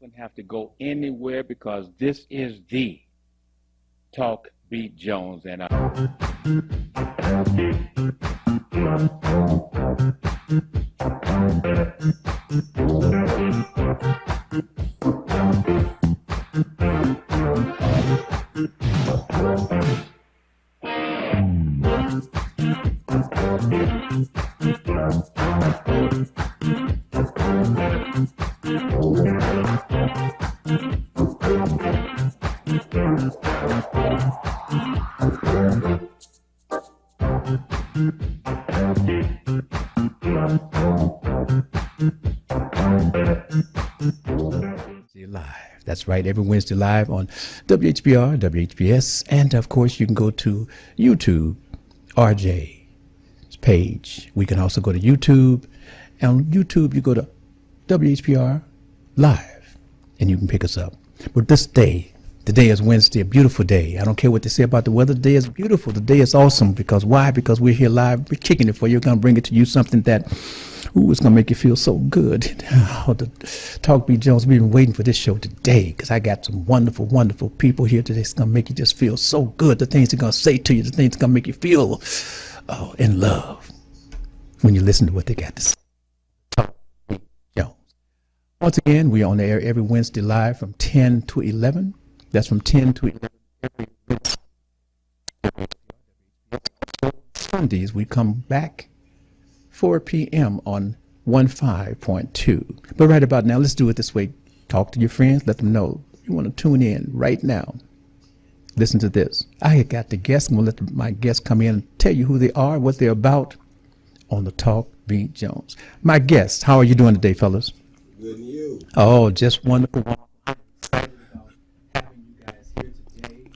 Wouldn't have to go anywhere because this is the Talk Beat Jones and I. Live. That's right, every Wednesday live on WHBR, WHBS, and of course you can go to YouTube, RJ's page. We can also go to YouTube, and on YouTube you go to WHBR Live, and you can pick us up. But this day, today is Wednesday, a beautiful day. I don't care what they say about the weather. The day is beautiful. The day is awesome. Because why? Because we're here live. We're kicking it for you. We're going to bring it to you, something that, ooh, it's going to make you feel so good. Oh, the Talk Beat Jones, we've been waiting for this show today because I got some wonderful, wonderful people here today. It's going to make you just feel so good. The things they're going to say to you, the things going to make you feel in love when you listen to what they got to say. Talk Beat Jones. Once again, we're on the air every Wednesday live from 10 to 11. That's from 10 to 11 every Wednesday. Sundays, we come back 4 p.m. on 15.2. But right about now, let's do it this way. Talk to your friends. Let them know you want to tune in right now. Listen to this. I got the guests. I'm going to let my guests come in and tell you who they are, what they're about on the Talk Beat Jones. My guests, how are you doing today, fellas? Good and you? Oh, just wonderful.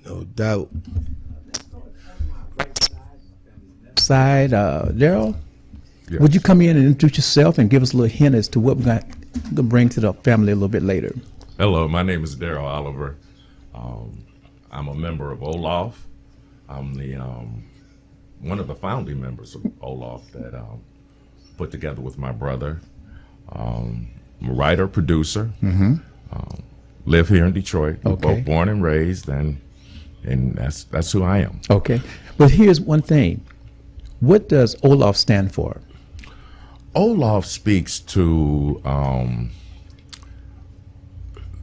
No doubt. Side, Daryl, Yes. would you come in and introduce yourself and give us a little hint as to what we're going to bring to the family a little bit later? Hello, my name is Daryl Oliver. I'm a member of Olaf. I'm the one of the founding members of Olaf that put together with my brother. I'm a writer, producer. Live here in Detroit. We're Okay. both born and raised, and that's who I am. Okay. But here's one thing. What does Olaf stand for? Olaf speaks to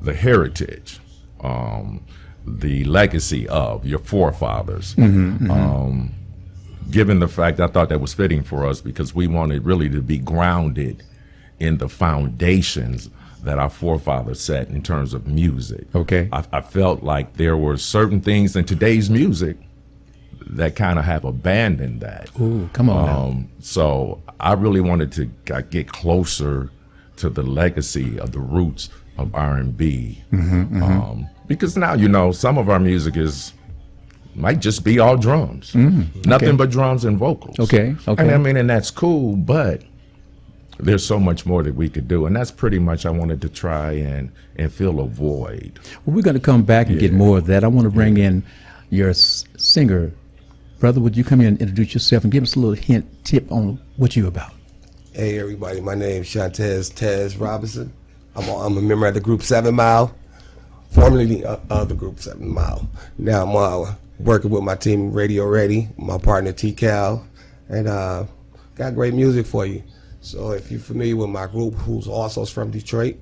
the heritage, the legacy of your forefathers. Given the fact, I thought that was fitting for us because we wanted really to be grounded in the foundations that our forefathers set in terms of music. Okay. I felt like there were certain things in today's music that kind of have abandoned that. Ooh, come on now. So I really wanted to get closer to the legacy of the roots of R&B. Because now, you know, some of our music might just be all drums. Nothing but drums and vocals. Okay, okay. And I mean, and that's cool, but there's so much more that we could do. And that's pretty much, I wanted to try and fill a void. Well, we're going to come back and get Yeah. more of that. I want to bring in your singer. Brother, would you come in and introduce yourself and give us a little tip on what you're about? Hey everybody, my name is Shantez Tez Robinson. I'm a member of the group 7 Mile, formerly of the group 7 Mile. Now I'm working with my team Radio Ready, my partner T-Cal, and got great music for you. So if you're familiar with my group, who's also from Detroit,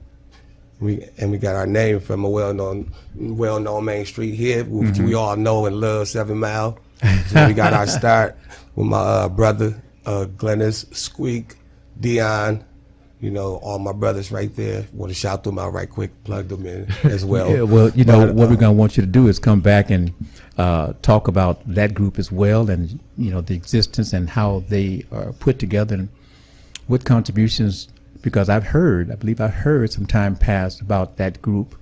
we got our name from a well-known Main Street hit, which we all know and love, 7 Mile. So we got our start with my brother, Glennis, Squeak, Dion, you know, all my brothers right there. Want to shout them out right quick, plug them in as well. Yeah, well, you know, what we're going to want you to do is come back and talk about that group as well, and, you know, the existence and how they are put together and what contributions, because I believe I've heard some time past about that group,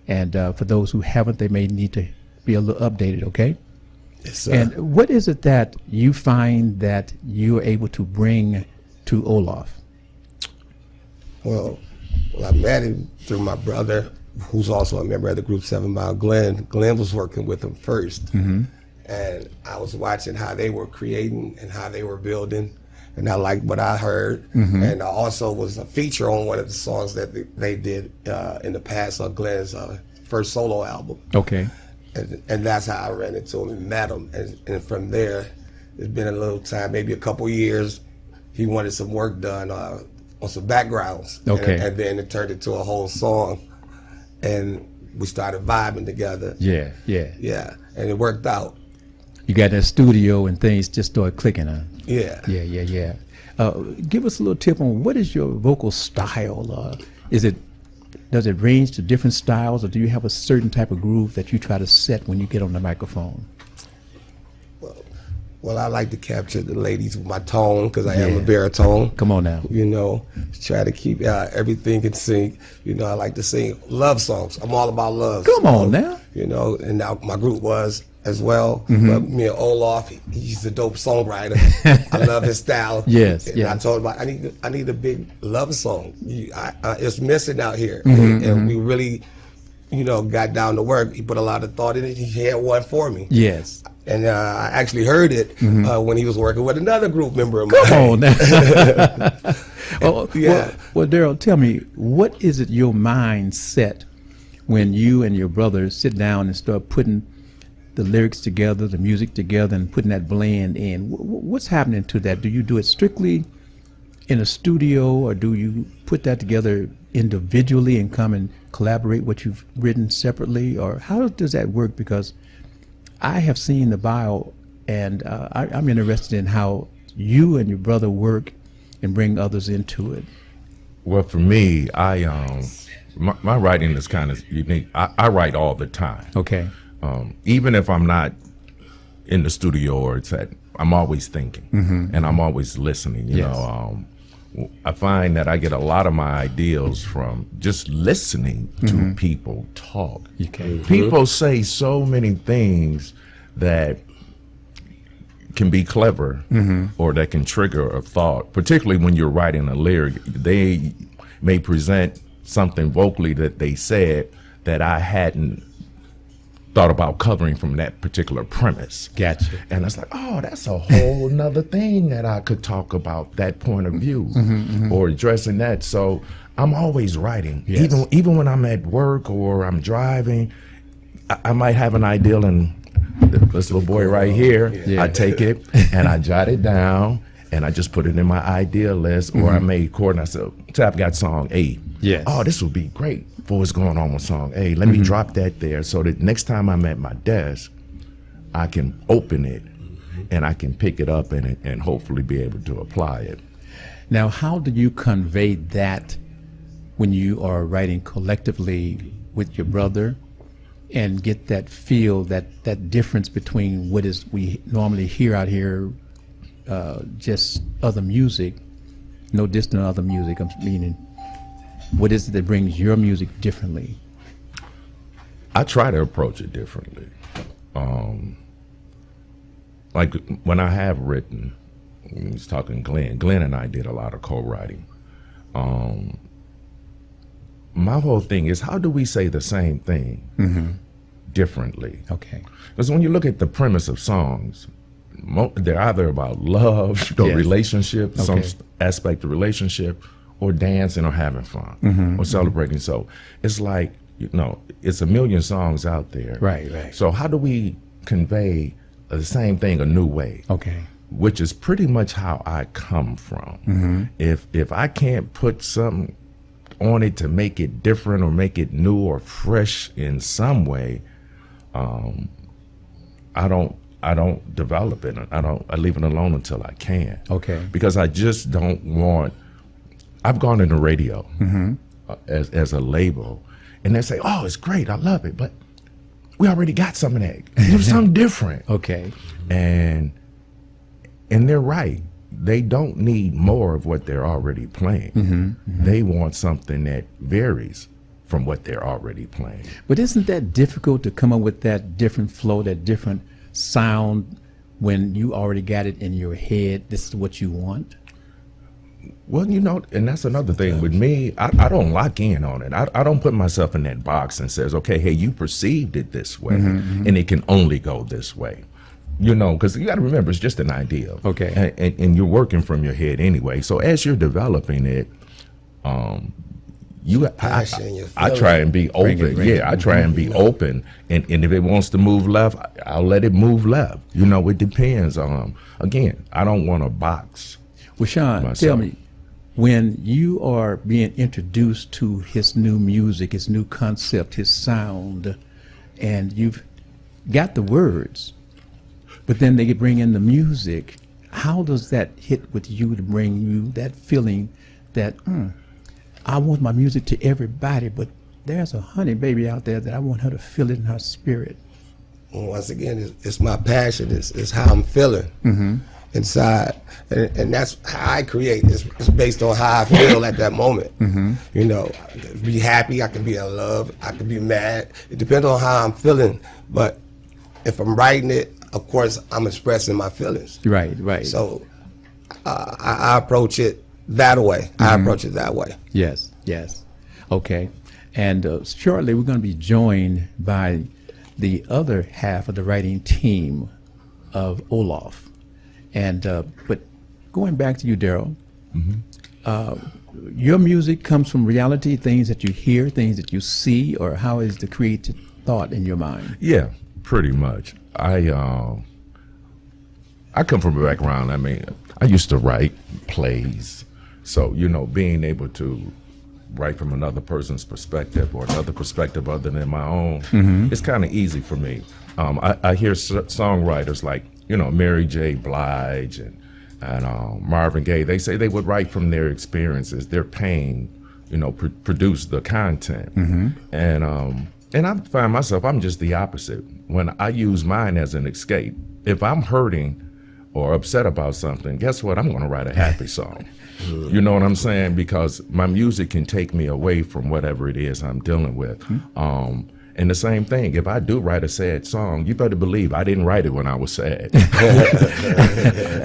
and for those who haven't, they may need to be a little updated, okay? Yes, sir. And what is it that you find that you are able to bring to Olaf? Well, I met him through my brother, who's also a member of the group 7 Mile, Glenn. Glenn was working with him first. And I was watching how they were creating and how they were building. and I liked what I heard. And I also was a feature on one of the songs that they did in the past on Glenn's first solo album. Okay. And that's how I ran into him and met him. And from there, it's been a little time, maybe a couple years. He wanted some work done on some backgrounds. Okay. And then it turned into a whole song. And we started vibing together. Yeah. Yeah. And it worked out. You got that studio and things just started clicking, huh? Yeah. Yeah. Give us a little tip on what is your vocal style? Does it range to different styles, or do you have a certain type of groove that you try to set when you get on the microphone? Well, I like to capture the ladies with my tone because I am a baritone. Come on now. You know, try to keep everything in sync. You know, I like to sing love songs. I'm all about love. Come on now. You know, and now my group was as well. But me and Olaf, he's a dope songwriter. I love his style. Yes, and yes. I told him I need a big love song. It's missing out here, and we really, you know, got down to work. He put a lot of thought in it. He had one for me. Yes. And I actually heard it when he was working with another group member of mine. Come on now. Yeah. Well, Daryl, tell me, what is it your mindset when you and your brother sit down and start putting the lyrics together, the music together, and putting that blend in? What's happening to that? Do you do it strictly in a studio, or do you put that together individually and come and collaborate what you've written separately, or how does that work? Because I have seen the bio, and I'm interested in how you and your brother work and bring others into it. Well, for me, my writing is kind of unique. I write all the time. Okay. Even if I'm not in the studio or I'm always thinking, and I'm always listening. You know, I find that I get a lot of my ideas from just listening to people talk. Okay. People say so many things that can be clever or that can trigger a thought, particularly when you're writing a lyric. They may present something vocally that they said that I hadn't thought about covering from that particular premise. Gotcha. And it's like, oh, that's a whole nother thing that I could talk about, that point of view or addressing that. So I'm always writing. Yes. Even when I'm at work or I'm driving, I might have an idea, and this little boy right here, I take it and I jot it down and I just put it in my idea list, or I may record and I say, I've got song A. Yes. Oh, this would be great for what's going on with song A. Let me drop that there so that next time I'm at my desk, I can open it and I can pick it up and hopefully be able to apply it. Now, how do you convey that when you are writing collectively with your brother and get that feel, that difference between what is we normally hear out here, just other music, no distant other music, I'm meaning, what is it that brings your music differently? I try to approach it differently. Like when I have written, I was talking Glenn and I did a lot of co-writing. My whole thing is, how do we say the same thing differently? Okay. Because when you look at the premise of songs, they're either about love, or relationship, some aspect of relationship, or dancing or having fun or celebrating. So it's like, you know, it's a million songs out there. Right. So how do we convey the same thing a new way? Okay. Which is pretty much how I come from. If I can't put something on it to make it different or make it new or fresh in some way, I don't develop it. I leave it alone until I can. Okay. Because I just don't want. I've gone into radio as a label, and they say, "Oh, it's great, I love it," but we already got some of that. Do something different. Okay. And they're right. They don't need more of what they're already playing. They want something that varies from what they're already playing. But isn't that difficult to come up with that different flow, that different sound, when you already got it in your head? This is what you want. Well, you know, and that's another thing with me. I don't lock in on it. I don't put myself in that box and says, okay, hey, you perceived it this way, and it can only go this way. You know, because you got to remember, it's just an idea. Okay. And you're working from your head anyway. So as you're developing it, Passion, your I feeling. try and be open. I try and be open. And if it wants to move left, I'll let it move left. You know, it depends. Again, I don't want to box. Well, Sean, myself. tell me, when you are being introduced to his new music, his new concept, his sound, and you've got the words, but then they bring in the music, how does that hit with you to bring you that feeling that, I want my music to everybody, but there's a honey baby out there that I want her to feel it in her spirit? And once again, it's my passion. It's how I'm feeling inside, and that's how I create. It's based on how I feel at that moment. You know, I can be happy, I can be in love, I can be mad. It depends on how I'm feeling. But if I'm writing it, of course, I'm expressing my feelings. Right, right. So I approach it that way. I approach it that way. Yes, yes. Okay. And shortly we're going to be joined by the other half of the writing team of Olaf. And but going back to you, Daryl, your music comes from reality, things that you hear, things that you see, or how is the creative thought in your mind? Yeah, pretty much. I come from a background. I mean, I used to write plays, so you know, being able to write from another person's perspective or another perspective other than my own, it's kind of easy for me. I hear songwriters like, you know, Mary J. Blige and Marvin Gaye. They say they would write from their experiences, their pain, you know, produce the content. And I find myself, I'm just the opposite. When I use mine as an escape, if I'm hurting or upset about something, guess what? I'm going to write a happy song. You know what I'm saying? Because my music can take me away from whatever it is I'm dealing with. And the same thing, if I do write a sad song, you better believe I didn't write it when I was sad.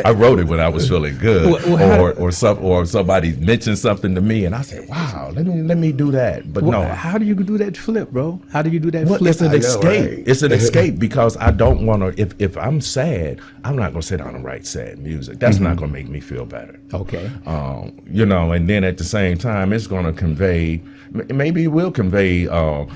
I wrote it when I was feeling good, or somebody mentioned something to me, and I said, "Wow, let me do that." But no, How do you do that flip, bro? How do you do that well, flip? it's an I know, escape. right? It's an escape because I don't want to. If I'm sad, I'm not going to sit down and write sad music. That's not going to make me feel better. Okay. You know, and then at the same time, it's going to convey. Maybe it will convey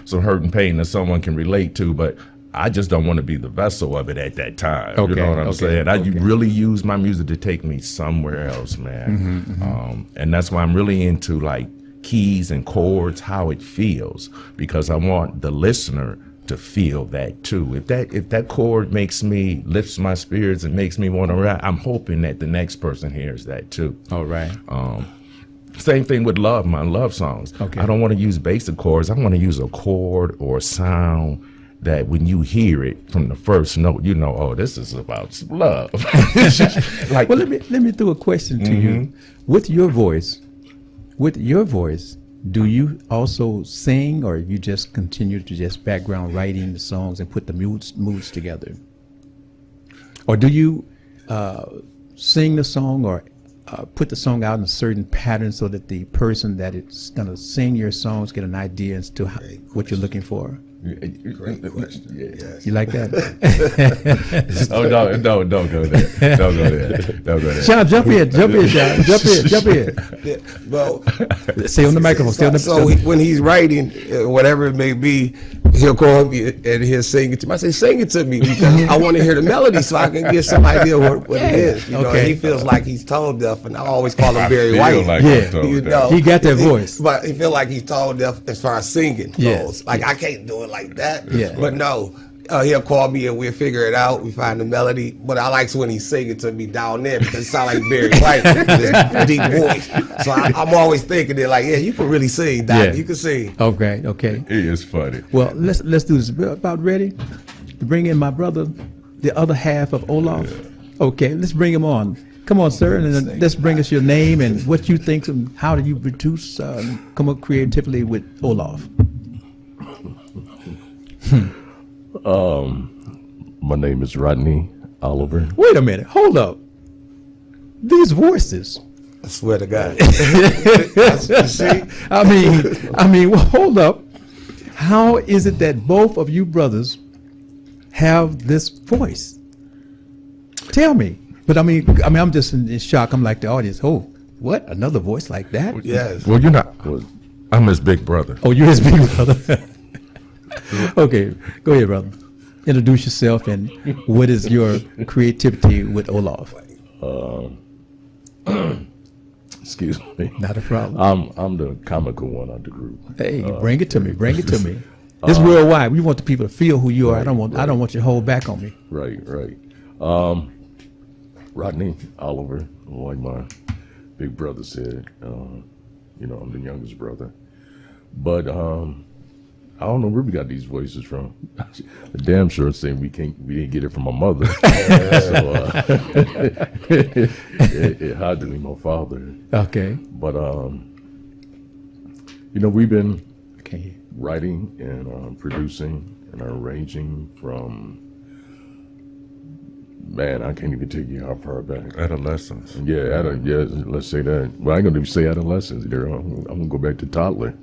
some hurt and pain that someone can relate to, but I just don't want to be the vessel of it at that time. You know what I'm saying? I really use my music to take me somewhere else, man. And that's why I'm really into like keys and chords, how it feels, because I want the listener to feel that too. If that chord lifts my spirits and makes me want to rap, I'm hoping that the next person hears that too. All right. Same thing with my love songs. Okay. I don't want to use basic chords. I want to use a chord or a sound that when you hear it from the first note, you know, oh, this is about love. Like, Well, let me throw a question to you. With your voice, do you also sing, or you just continue to just background writing the songs and put the moods together? Or do you sing the song or put the song out in a certain pattern so that the person that is going to sing your songs get an idea as to what you're looking for? Great question. Yes. You like that? Oh, no, don't go there. Don't go there. Sean, jump in, Sean. Jump in. Yeah, well, Stay on the microphone. Stay on the so when he's writing, whatever it may be, he'll call me and he'll sing it to me. I say, sing it to me because I want to hear the melody so I can get some idea what it is. You know, Okay. he feels like he's tone deaf, and I always call him Barry feel White. like Yeah. I'm told You that. know, He got that voice. but he feel like he's tone deaf as far as singing Yes. goes. Like I can't do it like that. Yeah. But no. He'll call me and we'll figure it out. We find the melody, but I like when he's singing to me down there because it sounds like Barry White, this deep voice. So I'm always thinking that, like, yeah, you can really sing, Doc. Yeah. You can sing. Okay. It is funny. Well, let's do this. About ready to bring in my brother, the other half of Olaf. Okay, let's bring him on. Come on, sir, and then let's bring us your name and what you think and how do you produce, come up creatively with Olaf. My name is Rodney Oliver. Wait a minute, hold up. These voices. I swear to God. You see? I mean, well, hold up. How is it that both of you brothers have this voice? Tell me. But I mean, I'm just in shock. I'm like the audience. Oh, what? Another voice like that? Yes. Well, you're not. I'm his big brother. Oh, you're his big brother. Okay, go ahead, brother. Introduce yourself and what is your creativity with Olaf? Excuse me. Not a problem. I'm the comical one of the group. Hey, bring it to me. Bring it to me. It's worldwide. We want the people to feel who you are. I don't want you to hold back on me. Right. Rodney Oliver, like my big brother said. I'm the youngest brother. But I don't know where we got these voices from. The damn sure saying we didn't get it from my mother. So it had to be my father. Okay. But we've been Okay. writing and producing and arranging from, man, I can't even tell you how far back. Adolescence. Yeah, let's say that. Well, I ain't gonna even say adolescence there. I'm gonna go back to toddler.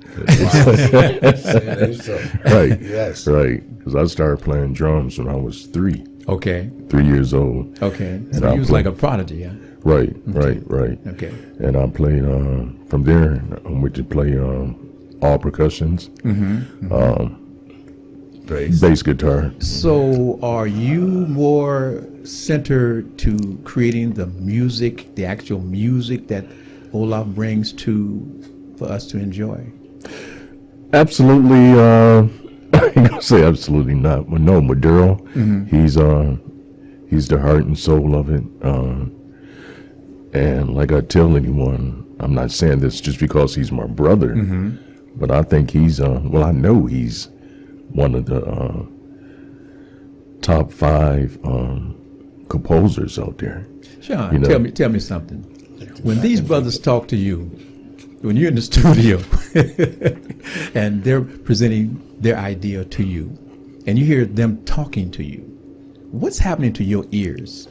Right. Yes. Right. Because I started playing drums when I was 3 Okay. years old. Okay. And So I you was play- like a prodigy, huh? Right. Okay. And I played from there. I went to play all percussions, bass guitar. So are you more centered to creating the music, the actual music that Olaf brings for us to enjoy? Absolutely. I ain't gonna say absolutely not, but no. But Daryl, he's the heart and soul of it. And like I tell anyone, I'm not saying this just because he's my brother, but I think he's I know he's one of the top 5 composers out there. Sean, You know. tell me something. When these brothers talk to you, when you're in the studio and they're presenting their idea to you, and you hear them talking to you, what's happening to your ears?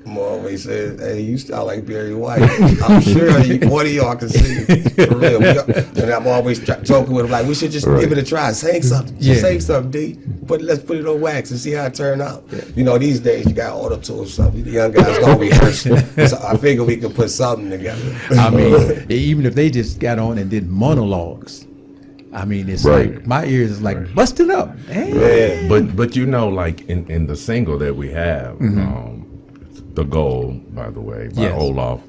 I'm always saying, hey, you sound like Barry White. I'm sure one of y'all can sing. For real. And I'm always joking with him, like, we should just give it a try. Sing something. Yeah. Sing something, D. Let's put it on wax and see how it turn out. These days you got auto-tune something. The young guys don't rehearse. So I figure we could put something together. I mean, even if they just got on and did monologues, I mean, it's Right. like my ears is like busted up. Hey. Man. But like in the single that we have, The Goal, by the way, by Yes. Olaf,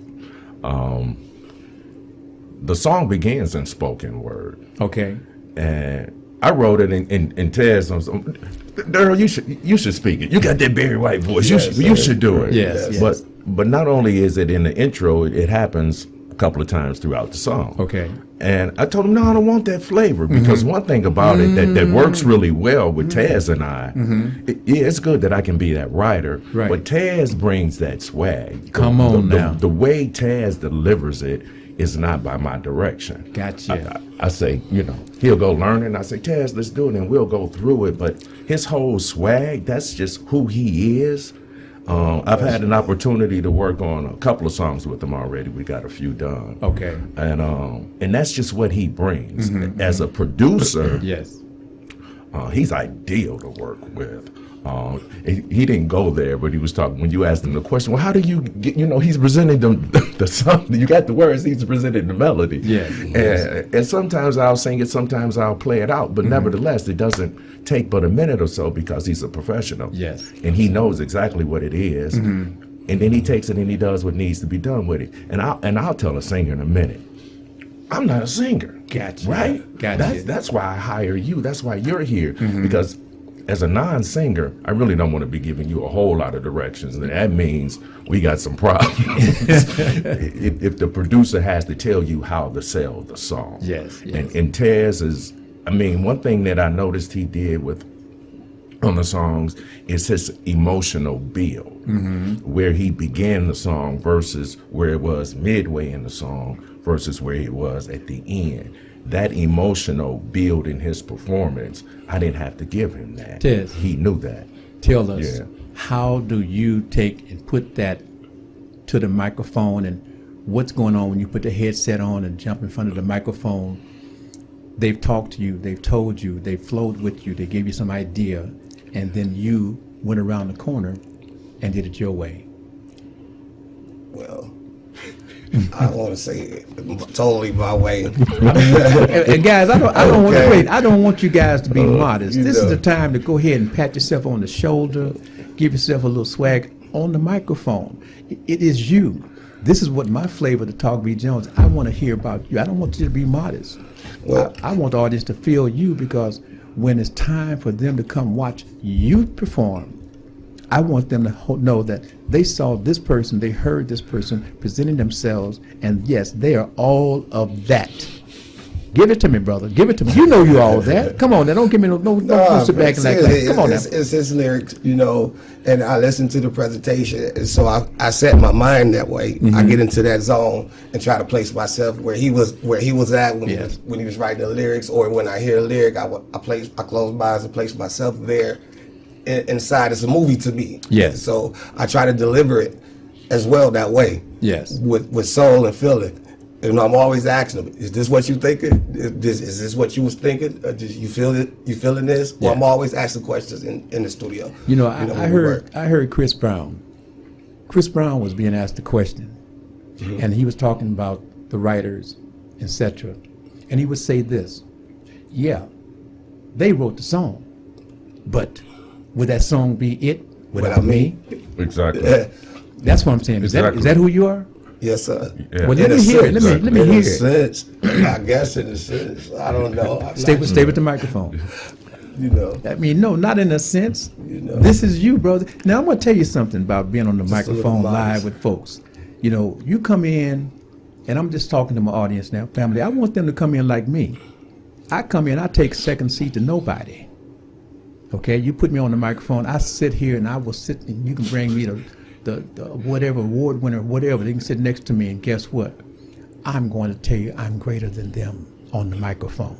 the song begins in spoken word. Okay. And I wrote it in Ted's. Daryl, you should speak it. You got that Barry White voice. You should do it. Yes. But not only is it in the intro, it happens a couple of times throughout the song. Okay. And I told him, no, I don't want that flavor, because one thing about it that works really well with Taz and I, it's good that I can be that writer, Right. but Taz brings that swag. Come on now. The way Taz delivers it is not by my direction. Gotcha. I say, he'll go learn it, and I say, Taz, let's do it, and we'll go through it. But his whole swag, that's just who he is. I've had an opportunity to work on a couple of songs with him already. We got a few done. Okay. And that's just what he brings. As a producer, Yes. he's ideal to work with. He didn't go there, but he was talking, when you asked him the question, well, how do you get, he's presenting the song, you got the words, he's presenting the melody. Yes. And sometimes I'll sing it, sometimes I'll play it out, but nevertheless, it doesn't take but a minute or so, because he's a professional. Yes. And he knows exactly what it is. And then he takes it and he does what needs to be done with it. And I'll tell a singer in a minute, I'm not a singer. Gotcha. Right? Gotcha. That's why I hire you. That's why you're here. Because as a non-singer, I really don't want to be giving you a whole lot of directions. And that means we got some problems. if the producer has to tell you how to sell the song. Yes. And Tez is, one thing that I noticed he did on the songs is his emotional build, where he began the song versus where it was midway in the song versus where it was at the end. That emotional build in his performance, I didn't have to give him that. Tez. He knew that. Tell us, Yeah. how do you take and put that to the microphone, and what's going on when you put the headset on and jump in front of the microphone? They've talked to you, they've told you, they've flowed with you, they gave you some idea, and then you went around the corner and did it your way. Well, I don't want to say it totally my way. And guys, I don't want to Okay. wait. I don't want you guys to be modest. you This is know. the time to go ahead and pat yourself on the shoulder, give yourself a little swag on the microphone. It is you. This is what my flavor to Talk B. Jones. I want to hear about you. I don't want you to be modest. Well- I want the audience to feel you, because when it's time for them to come watch you perform, I want them to know that they saw this person, they heard this person presenting themselves, and yes, they are all of that. Give it to me, brother. Give it to me. You know you all of that. Come on now, don't give me don't sit back and like that. Come on now. It's his lyrics, you know, and I listen to the presentation, and so I set my mind that way. Mm-hmm. I get into that zone and try to place myself where he was at when Yes. he was writing the lyrics, or when I hear a lyric, I close my eyes and place myself there. Inside, it's a movie to me. Yes. So I try to deliver it as well that way. Yes. With soul and feeling. And I'm always asking them, is this what you thinking? Is this what you was thinking? Or did you feel it? You feeling this? Well, Yeah. I'm always asking questions in the studio. You know, when I we heard work. I heard Chris Brown. Chris Brown was being asked a question, and he was talking about the writers, etc. And he would say this: "Yeah, they wrote the song, but would that song be it without me?" Exactly. That's what I'm saying. Is Exactly. that who you are? Yes, sir. Yeah. Well, In let a me hear it. sense. Let me In hear a it. sense, I guess in a sense. I don't know. Stay with the microphone. You know. I mean, no, not in a sense. You know. This is you, brother. Now, I'm going to tell you something about being on the Just a little microphone live modest. with folks. You know, you come in, and I'm just talking to my audience now, family. I want them to come in like me. I come in, I take second seat to nobody. Okay, you put me on the microphone, I sit here and I will sit, and you can bring me the whatever award winner, whatever. They can sit next to me, and guess what? I'm going to tell you I'm greater than them on the microphone.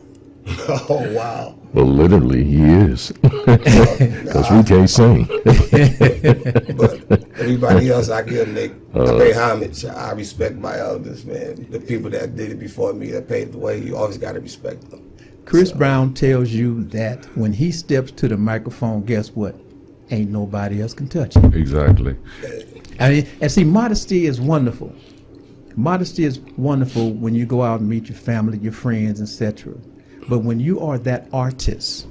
Oh wow. Well, literally, he is. Because we can't sing. But everybody else, I give I pay homage. I respect my elders, man. The people that did it before me, that paved the way. You always got to respect them. Chris Brown tells you that when he steps to the microphone, guess what? Ain't nobody else can touch him. Exactly. I mean, and see, modesty is wonderful. Modesty is wonderful when you go out and meet your family, your friends, etc. But when you are that artist,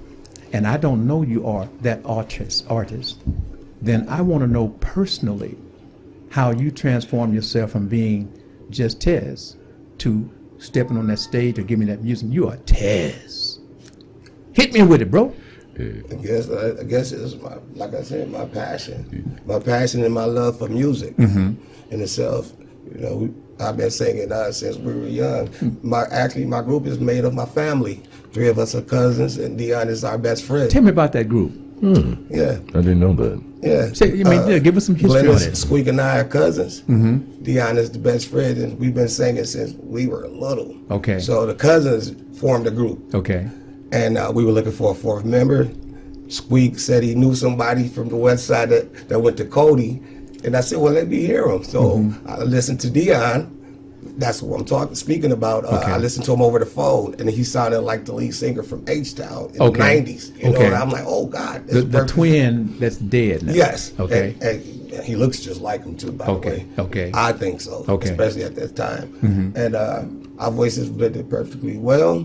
and I don't know you are that artist, then I want to know personally how you transform yourself from being just Tez to stepping on that stage or giving me that music. You are Tez. Hit me with it, bro. I guess it's my, like I said, my passion. My passion and my love for music in itself. You know, I've been singing since we were young. My group is made of my family. 3 of us are cousins, and Dion is our best friend. Tell me about that group. Yeah, I didn't know that. yeah. Say, give us some history on Glennis, it. Squeak, and I are cousins. Dion is the best friend, and we've been singing since we were little. Okay. So the cousins formed a group. Okay. And we were looking for a 4th member. Squeak said he knew somebody from the west side that went to Cody. And I said, well, let me hear him. So I listened to Dion. That's what I'm speaking about. I listened to him over the phone, and he sounded like the lead singer from H-Town in the 90s. You know, and I'm like, oh, God. The twin that's dead now. Yes. Okay. And he looks just like him, too, by the way. Okay. I think so. Okay. Especially at that time. And our voices blended perfectly well,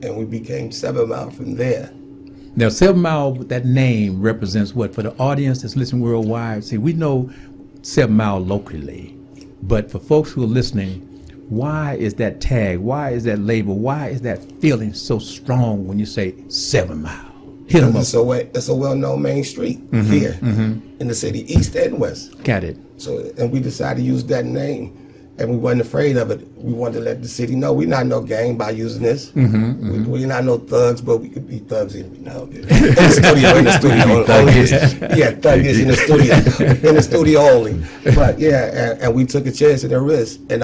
and we became 7 Mile from there. Now, 7 Mile, that name represents what? For the audience that's listening worldwide, see, we know 7 Mile locally, but for folks who are listening, why is that tag? Why is that label? Why is that feeling so strong when you say 7 Mile? Hit them up. It's a well-known main street here in the city, east and west. Got it. So, and we decided to use that name, and we wasn't afraid of it. We wanted to let the city know we're not no gang by using this. We're not no thugs, but we could be thugs in the studio. Yeah, thuggish in the studio only. But yeah, and we took a chance at a risk. And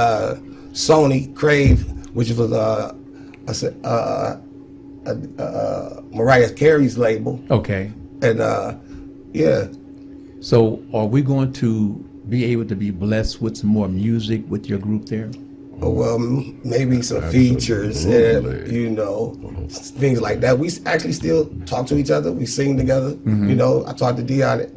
Sony Crave, which was Mariah Carey's label, Okay. and yeah. So are we going to be able to be blessed with some more music with your group there? Well, maybe some features, and, you know, things like that. We actually still talk to each other. We sing together. You know, I talked to Dion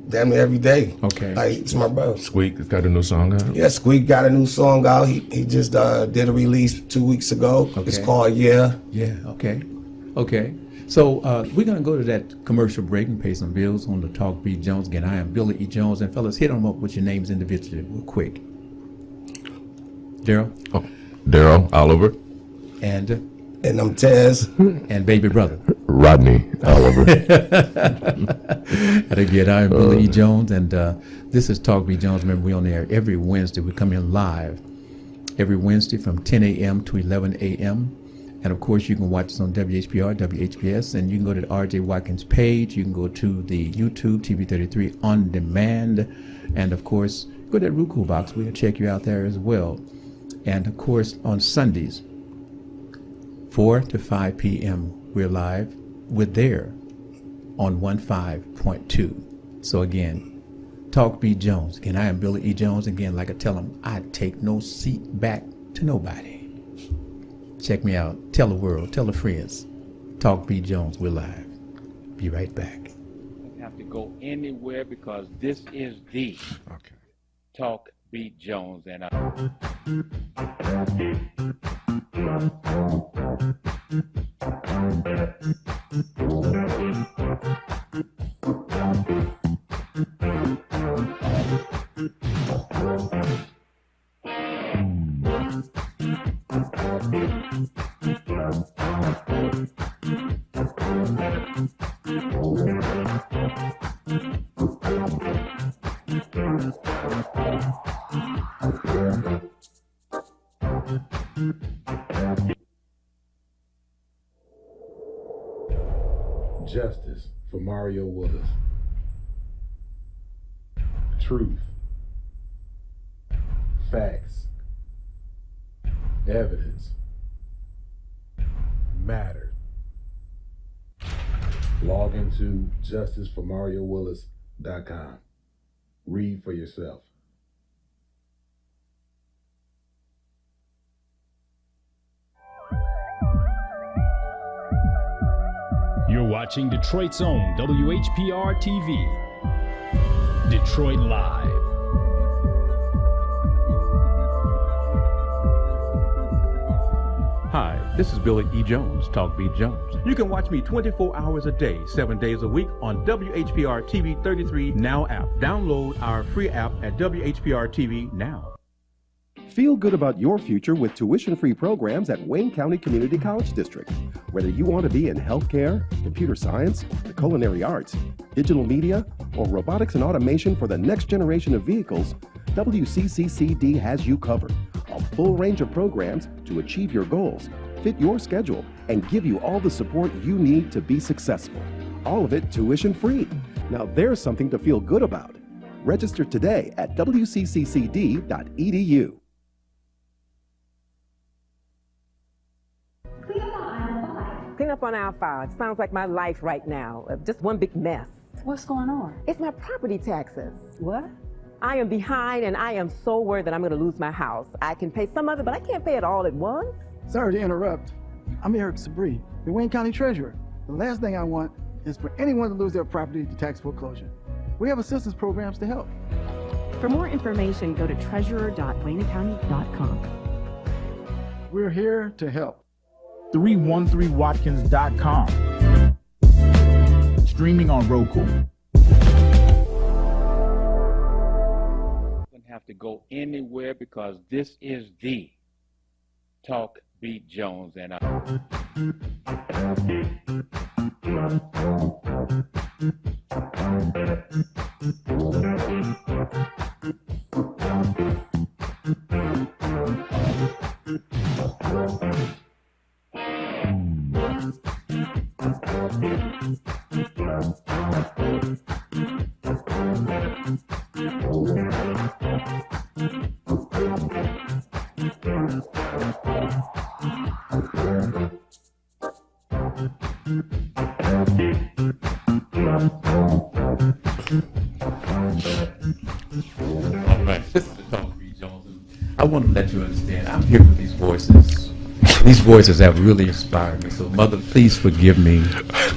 damn near every day. Okay. Like, it's my brother. Squeak has got a new song out. Yeah, Squeak got a new song out. He just did a release 2 weeks ago. It's Okay. called Yeah. Yeah, okay. Okay. So we're going to go to that commercial break and pay some bills on the Talk B. Jones. Again, I am Billy E. Jones. And fellas, hit them up with your names individually real quick. Daryl Oh, Daryl Oliver, and And I'm Tez. baby brother. Rodney Oliver. And again, I am Billy E. Jones, and this is Talk B. Jones. Remember, we on the air every Wednesday. We come in live every Wednesday from 10 a.m. to 11 a.m. And of course, you can watch us on WHPR, WHPS, and you can go to the RJ Watkins page. You can go to the YouTube TV33 on demand, and of course, go to that Roku box. We'll check you out there as well. And of course, on Sundays, 4 to 5 p.m. we're live. We're there on 15.2. So again, Talk B. Jones. Again, I am Billy E. Jones. Again, like I tell them, I take no seat back to nobody. Check me out. Tell the world. Tell the friends. Talk B. Jones. We're live. Be right back. Don't have to go anywhere because this is the Okay. Talk B. Jones and I. Justice for Mario Willis. Truth. Facts. Evidence. Matter. Log into justiceformariowillis.com. Read for yourself. You're watching Detroit's own WHPR TV. Detroit Live. Hi, this is Billy E. Jones, Talk B. Jones. You can watch me 24 hours a day, 7 days a week on WHPR TV 33 Now app. Download our free app at WHPR TV Now. Feel good about your future with tuition-free programs at Wayne County Community College District. Whether you want to be in healthcare, computer science, the culinary arts, digital media, or robotics and automation for the next generation of vehicles, WCCCD has you covered. A full range of programs to achieve your goals, fit your schedule, and give you all the support you need to be successful. All of it tuition-free. Now there's something to feel good about. Register today at wcccd.edu. Clean up on aisle 5. Sounds like my life right now. Just one big mess. What's going on? It's my property taxes. What? I am behind and I am so worried that I'm going to lose my house. I can pay some of it, but I can't pay it all at once. Sorry to interrupt. I'm Eric Sabri, the Wayne County Treasurer. The last thing I want is for anyone to lose their property to tax foreclosure. We have assistance programs to help. For more information, go to treasurer.waynecounty.com. We're here to help. 313watkins.com. Streaming on Roku. Don't have to go anywhere because this is the Talk B. Jones and I. All right, this is the Talk B. Jones. I want to let you understand, I'm here with these voices. These voices have really inspired me. So, Mother, please forgive me.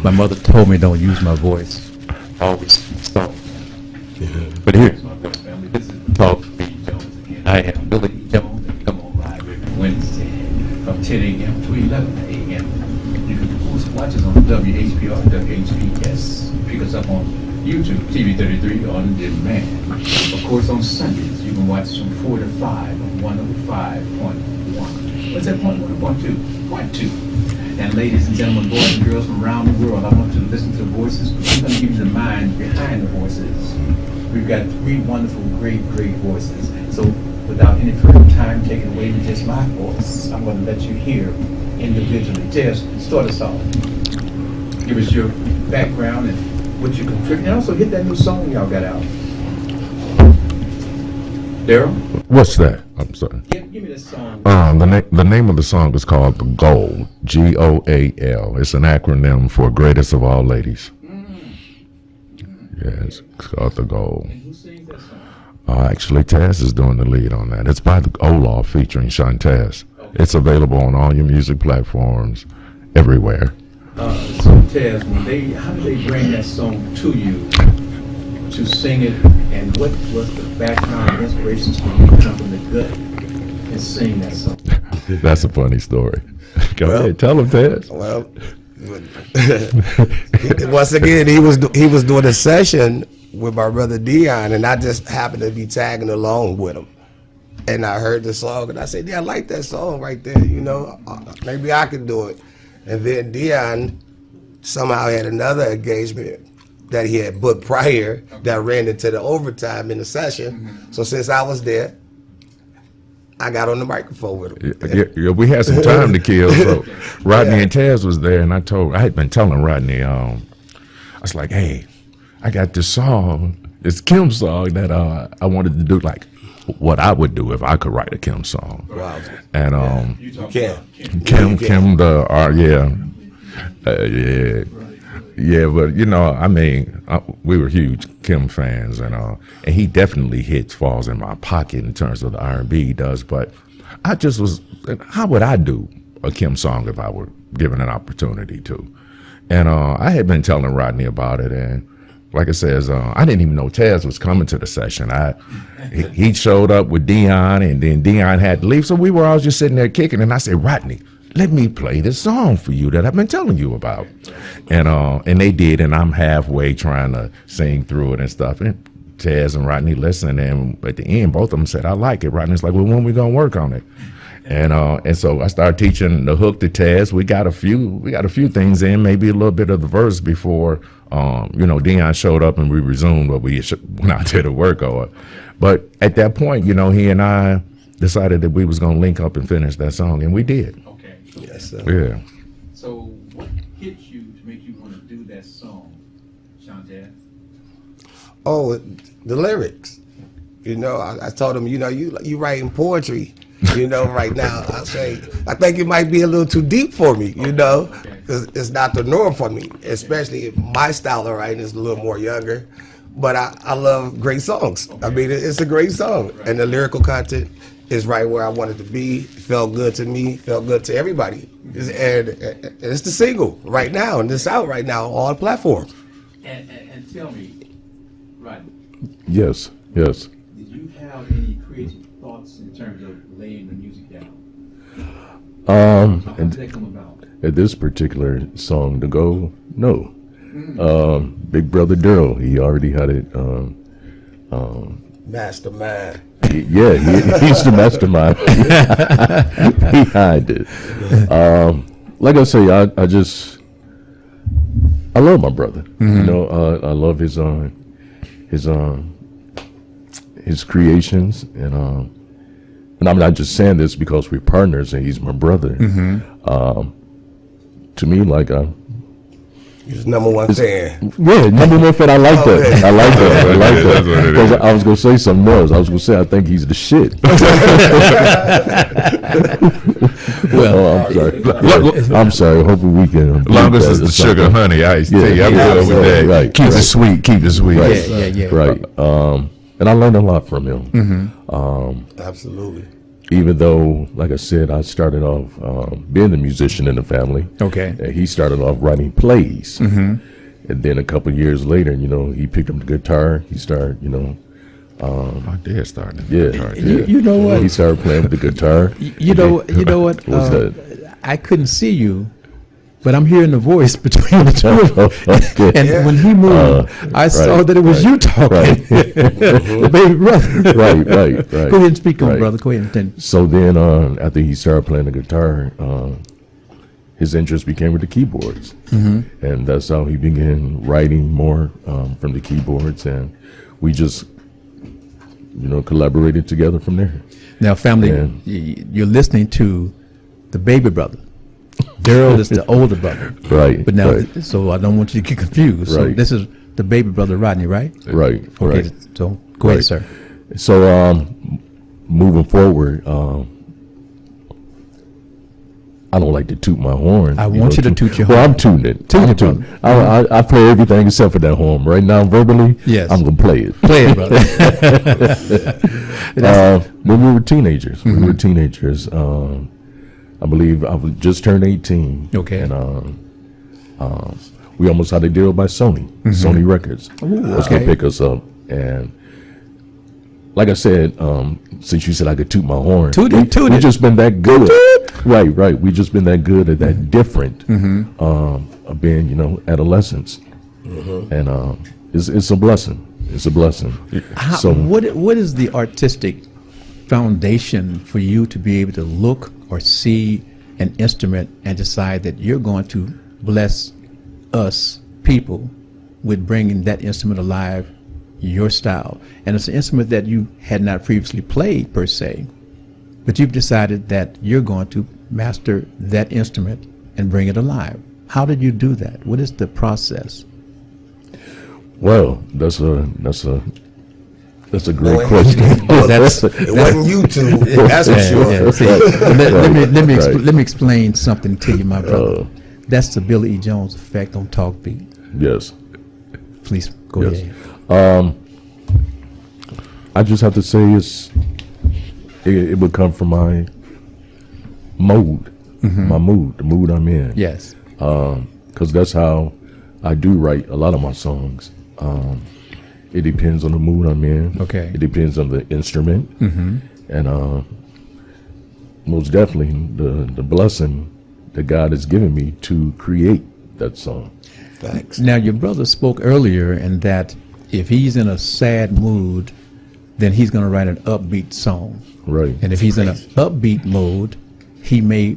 My mother told me don't use my voice. Always soft. But here's my good family. This is Talk B. Jones again. I am Billy Jones, and come on live every Wednesday from 10 a.m. to 11 a.m. You can, of course, watch us on WHPR, WHPS. Pick us up on YouTube, TV 33 on demand. Of course, on Sundays, you can watch from 4 to 5 on 105.1. What's that, point 1 or point 2? Point 2. And ladies and gentlemen, boys and girls from around the world, I want you to listen to the voices, but I'm going to give you the mind behind the voices. We've got 3 wonderful, great voices. So without any further time taken away with just my voice, I'm going to let you hear individually. Tess, start us off. Give us your background and what you contribute, and also hit that new song y'all got out. Daryl? What's that? I'm sorry. Give me the song. The name of the song is called The Goal, G-O-A-L. It's an acronym for Greatest of All Ladies. Yes, it's called The Goal. And who sings that song? Actually, Taz is doing the lead on that. It's by the Olaf featuring Shantaz. Okay. It's available on all your music platforms, everywhere. So Taz, how did they bring that song to you to sing it, and what was the background and inspirations for you to come from the gut and sing that song? That's a funny story. Go ahead, tell them, Taz. Well, once again, he was doing a session with my brother Dion, and I just happened to be tagging along with him. And I heard the song, and I said, "Yeah, I like that song right there. You know, maybe I can do it." And then Dion somehow had another engagement that he had booked prior that ran into the overtime in the session. So since I was there, I got on the microphone with him. Yeah, we had some time to kill. So Rodney and Taz was there, and I had been telling Rodney, I was like, "Hey, I got this song, this Kim song that I wanted to do, like what I would do if I could write a Kim song." Wow. And Kim, yeah, but you know, I mean, we were huge Kim fans, and he definitely falls in my pocket in terms of the R&B he does. But I just was, how would I do a Kim song if I were given an opportunity to? And I had been telling Rodney about it, and like I said, I didn't even know Taz was coming to the session. He showed up with Dion, and then Dion had to leave, so we were all just sitting there kicking. And I said, "Rodney, let me play this song for you that I've been telling you about." And they did, and I'm halfway trying to sing through it and stuff. And Taz and Rodney listened, and at the end, both of them said, "I like it." Rodney's like, "Well, when we gonna work on it?" And so I started teaching the hook to Taz. We got a few things in, maybe a little bit of the verse before Dion showed up and we resumed what we went out there to work on. But at that point, he and I decided that we was gonna link up and finish that song, and we did. Okay. Yes, sir. Yeah. So what hit you to make you want to do that song, Shantaz? Oh, the lyrics. I told him, you writing poetry. Right now, I think it might be a little too deep for me, because it's not the norm for me, especially if my style of writing is a little more younger. But I love great songs. I mean, it's a great song, and the lyrical content is right where I wanted to be. Felt good to me, felt good to everybody. And it's the single right now, and it's out right now on all platforms. And tell me, Rodney. Yes. Did you have any creative thoughts in terms of laying the music down? How did that come about? At this particular song, The Goal, no. Big Brother Daryl, he already had it. Mastermind. He's the mastermind behind it. Like I say, I love my brother. I love his creations, and I'm not just saying this because we're partners and he's my brother. To me, like he's number one fan. Yeah, number one fan. I like that. I like that. Because I was gonna say something else. I was gonna say I think he's the shit. I'm sorry. Hopefully we can. As long as it's the sugar honey iced tea, I'm good with that. Right, keep it sweet. Keep it sweet. Right. And I learned a lot from him. Absolutely. Even though, like I said, I started off being a musician in the family. Okay. And he started off writing plays. And And then a couple years later, you know, he picked up the guitar. He started, you know, I did start. yeah. You know what? He started playing with the guitar. You know what? What's that? I couldn't see you, but I'm hearing the voice between the two of them. Okay. And when he moved, I saw that it was you talking, the baby brother. Right. Go ahead and speak on, brother. Go ahead and So then, after he started playing the guitar, his interest became with the keyboards, and that's how he began writing more from the keyboards, and we just, you know, collaborated together from there. Now, family, you're listening to the baby brother. Daryl is the older brother. Right. But now, so I don't want you to get confused. So Right. this is the baby brother Rodney, right? Right. Okay. Right. So go ahead, sir. So moving forward, I don't like to toot my horn. I want you to toot your horn. Well, horn. I'm tooting it. Toot I'm it, tooting. brother. I play everything except for that horn. Right now, verbally, Yes. I'm going to play it. Play it, brother. When we were teenagers, I believe I was just turned 18. Okay. And we almost had a deal by Sony, Sony Records. Was going to pick us up. And like I said, since you said I could toot my horn, we just been that good. Right. We just been that good at that different of being, you know, adolescents. And it's a blessing. It's a blessing. So what is the artistic foundation for you to be able to look or see an instrument and decide that you're going to bless us people with bringing that instrument alive, your style? And it's an instrument that you had not previously played per se, but you've decided that you're going to master that instrument and bring it alive. How did you do that? What is the process? Well, that's a great question. It wasn't you two, that's for sure. See, let me explain something to you, my brother. That's the Billy E. Jones effect on Talk Beat. Yes. Please go ahead. I just have to say it would come from my mode, the mood I'm in. Yes. Because that's how I do write a lot of my songs. It depends on the mood I'm in. Okay. It depends on the instrument. And most definitely the blessing that God has given me to create that song. Thanks. Now, your brother spoke earlier in that if he's in a sad mood, then he's going to write an upbeat song. Right. And if he's in an upbeat mode, he may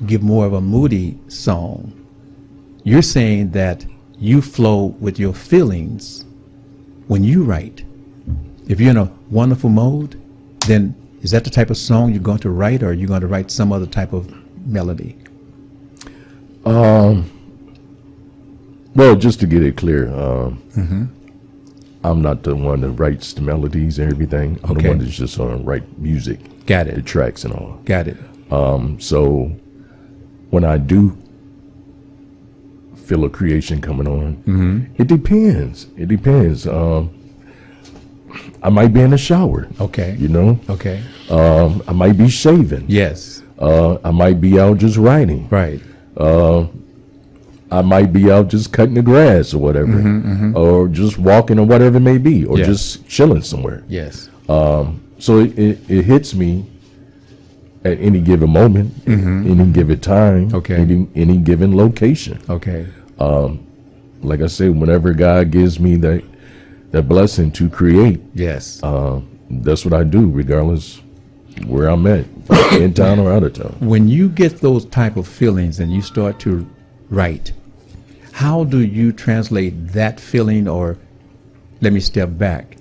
give more of a moody song. You're saying that you flow with your feelings when you write. If you're in a wonderful mode, then is that the type of song you're going to write, or are you going to write some other type of melody? Well, just to get it clear, I'm not the one that writes the melodies and everything. I'm the one that's just write music. Got it. The tracks and all. Got it. So when I do feel a creation coming on, it depends. It depends. I might be in the shower. Okay. You know? Okay. I might be shaving. Yes. I might be out just writing. Right. I might be out just cutting the grass or whatever, or just walking or whatever it may be, or just chilling somewhere. Yes. So it hits me at any given moment, any given time, any given location. Okay. Like I said, whenever God gives me that blessing to create, yes, that's what I do, regardless where I'm at, in town or out of town. When you get those type of feelings and you start to write, how do you translate that feeling? Or let me step back.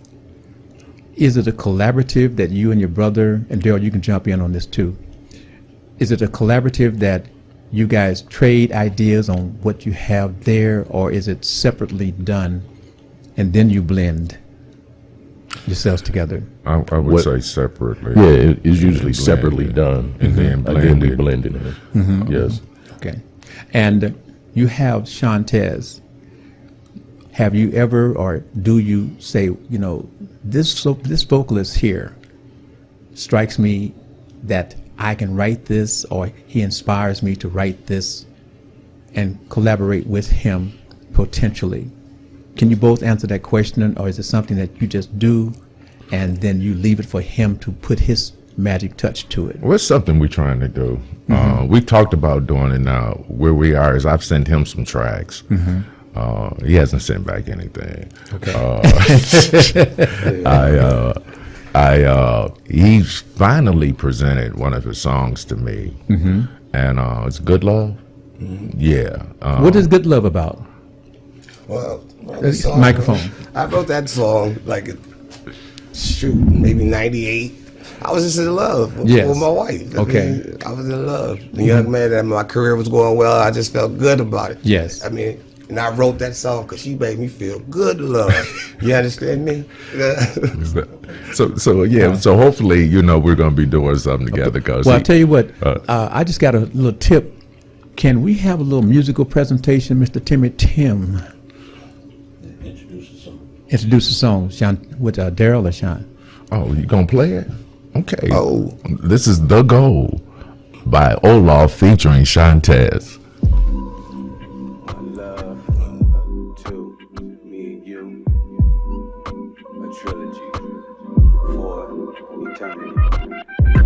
Is it a collaborative that you and your brother, and Daryl, you can jump in on this too. Is it a collaborative that you guys trade ideas on what you have there, or is it separately done and then you blend yourselves together? I would say separately. Yeah, it's usually separately done, and then we blend it in. Yes. Okay. And you have Shantez. Have you ever, or do you say, you know, this vocalist here strikes me that I can write this, or he inspires me to write this, and collaborate with him, potentially? Can you both answer that question, or is it something that you just do and then you leave it for him to put his magic touch to it? Well, it's something we're trying to do. We talked about doing it now. Where we are is I've sent him some tracks. He hasn't sent back anything. Okay. He's finally presented one of his songs to me, and it's Good Love. Yeah. What is Good Love about? Well, Microphone. I wrote that song like, maybe 98. I was just in love with my wife. Okay. I was in love. The young man, that my career was going well. I just felt good about it. Yes. I mean, and I wrote that song because she made me feel good love. You understand me? So hopefully, we're going to be doing something together. Well, I'll tell you what, I just got a little tip. Can we have a little musical presentation, Mr. Timmy Tim? Introduce the song, Sean, with Daryl or Sean? Oh, you going to play it? Okay. Oh. This is The Goal by Olaf featuring Shantez.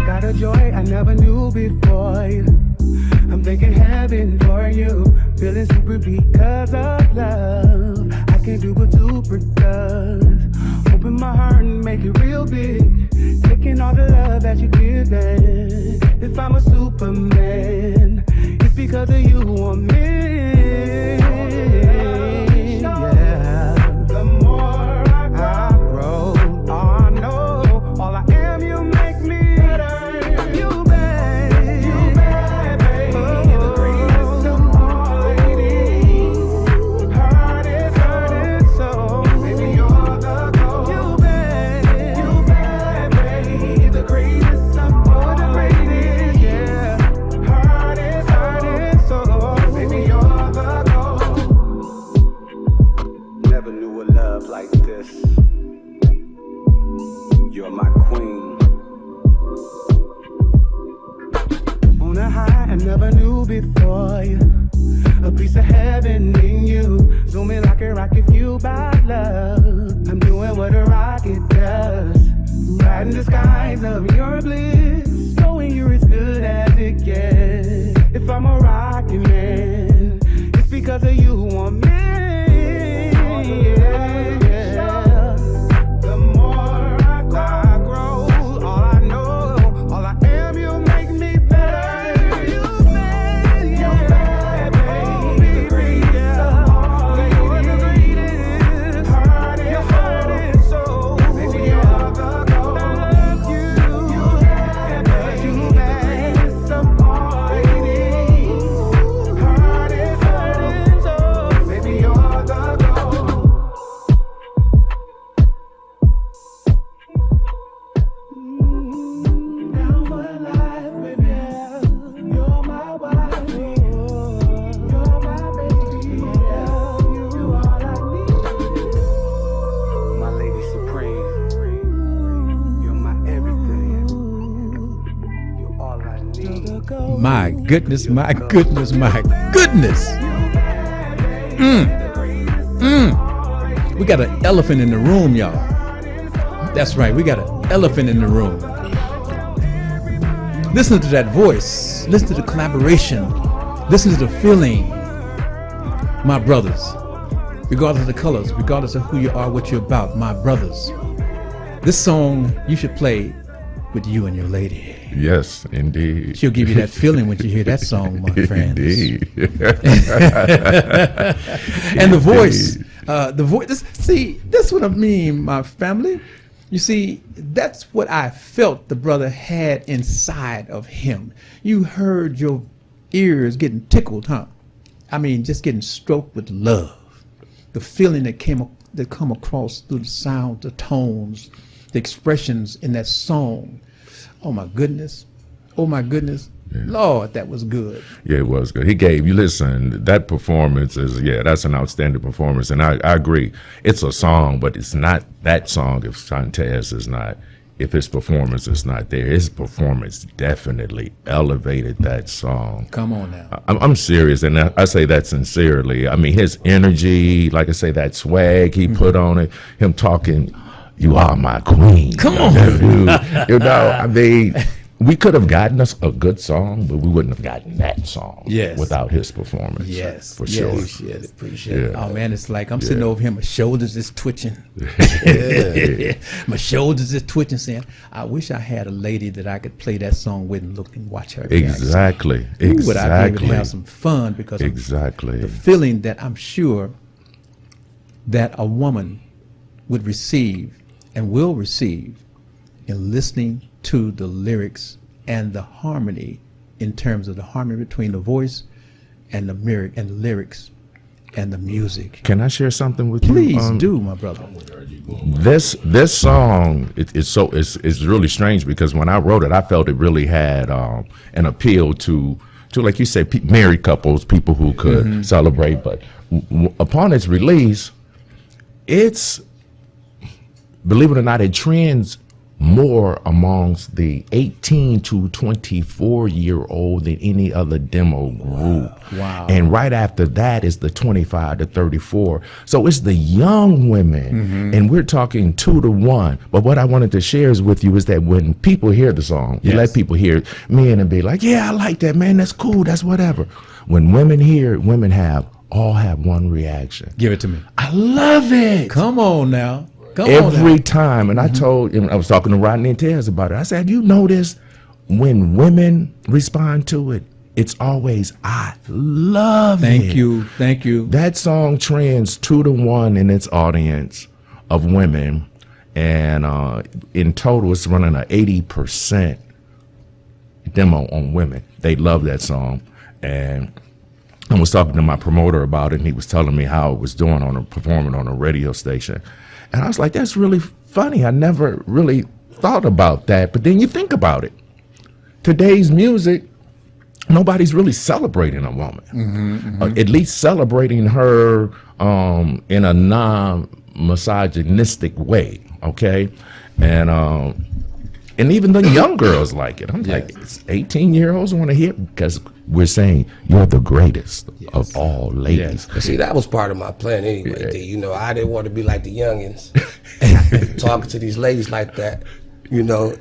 Got a joy I never knew before. I'm thinking heaven for you. Feeling super because of love. I can't do but super cause. Open my heart and make it real big. Taking all the love that you give. If I'm a Superman, it's because of you on me. Yeah. The more I grow, I know all I am, you make me better. You bad, baby. The greatest of all ladies. Heart is hurting so. Baby, you're the goal. You bad, baby. The greatest of all the ladies. Yeah. Heart is hurting so. Baby, you're the goal. Never knew a love like this. You're my queen. On a high I never knew before. A piece of heaven in you. Zooming like a rocket fueled by love. I'm doing what a rocket does. Riding the skies of your bliss. Knowing you're as good as it gets. If I'm a rocket man, it's because of you on me. Yeah. The more I grow, all I know, all I am, you make me better. You bad, baby. The greatest of all ladies. Heart is so. Baby, you're the goal. I love you. You bad, of all ladies. Heart is hurting so. Baby, you're the goal. Now for life, baby, you're my wife. You're my baby, you all I need. My lady supreme, you're my everything. You're all I need. My goodness, my goodness, my goodness. We got an elephant in the room, y'all. That's right, we got an elephant in the room. Listen to that voice. Listen to the collaboration. Listen to the feeling. My brothers, regardless of the colors, regardless of who you are, what you're about, my brothers. This song you should play with you and your lady. Yes, indeed. She'll give you that feeling when you hear that song, my friends. Indeed. And the voice, that's what I mean, my family. You see, that's what I felt the brother had inside of him. You heard your ears getting tickled, huh? I mean, just getting stroked with love. The feeling that come across through the sound, the tones, the expressions in that song. Oh my goodness. Oh my goodness. Yeah. Lord, that was good. Yeah, it was good. He gave you, listen, that performance is, that's an outstanding performance. And I agree. It's a song, but it's not that song if Shantez is not if his performance is not there. His performance definitely elevated that song. Come on now. I'm serious, and I say that sincerely. I mean, his energy, like I say, that swag he put on it, him talking, "You are my queen." Come on. You know, I mean, we could have gotten us a good song, but we wouldn't have gotten that song without his performance. Yes, for sure. Appreciate it. Oh man, it's like I'm sitting over here, my shoulders is twitching. My shoulders is twitching, saying, "I wish I had a lady that I could play that song with and look and watch her." Exactly. Ooh, would I be able to have some fun? Because the feeling that I'm sure that a woman would receive and will receive in listening to the lyrics and the harmony, in terms of the harmony between the voice and the lyrics and the music. Can I share something with you? Please do, my brother. This song it's really strange, because when I wrote it, I felt it really had an appeal to like you said, married couples, people who could celebrate. But upon its release, it's, believe it or not, it trends more amongst the 18 to 24-year-old than any other demo group. Wow. And right after that is the 25 to 34. So it's the young women, and we're talking 2 to 1. But what I wanted to share with you is that when people hear the song, you let people hear men and be like, "Yeah, I like that, man. That's cool. That's whatever." When women hear it, women all have one reaction. Give it to me. "I love it." Come on now. Every time. And I was talking to Rodney and Tez about it. I said, "You notice when women respond to it, it's always, 'I love it.'" Thank you. That song trends 2 to 1 in its audience of women. And in total, it's running an 80% demo on women. They love that song. And I was talking to my promoter about it, and he was telling me how it was doing performing on a radio station. And I was like, that's really funny. I never really thought about that. But then you think about it. Today's music, nobody's really celebrating a woman. At least celebrating her in a non-misogynistic way, okay? And even the young girls like it. I'm like, it's 18-year-olds want to hear it, because we're saying you're the greatest of all ladies. See, that was part of my plan anyway. D. You know, I didn't want to be like the youngins talking to these ladies like that. You know,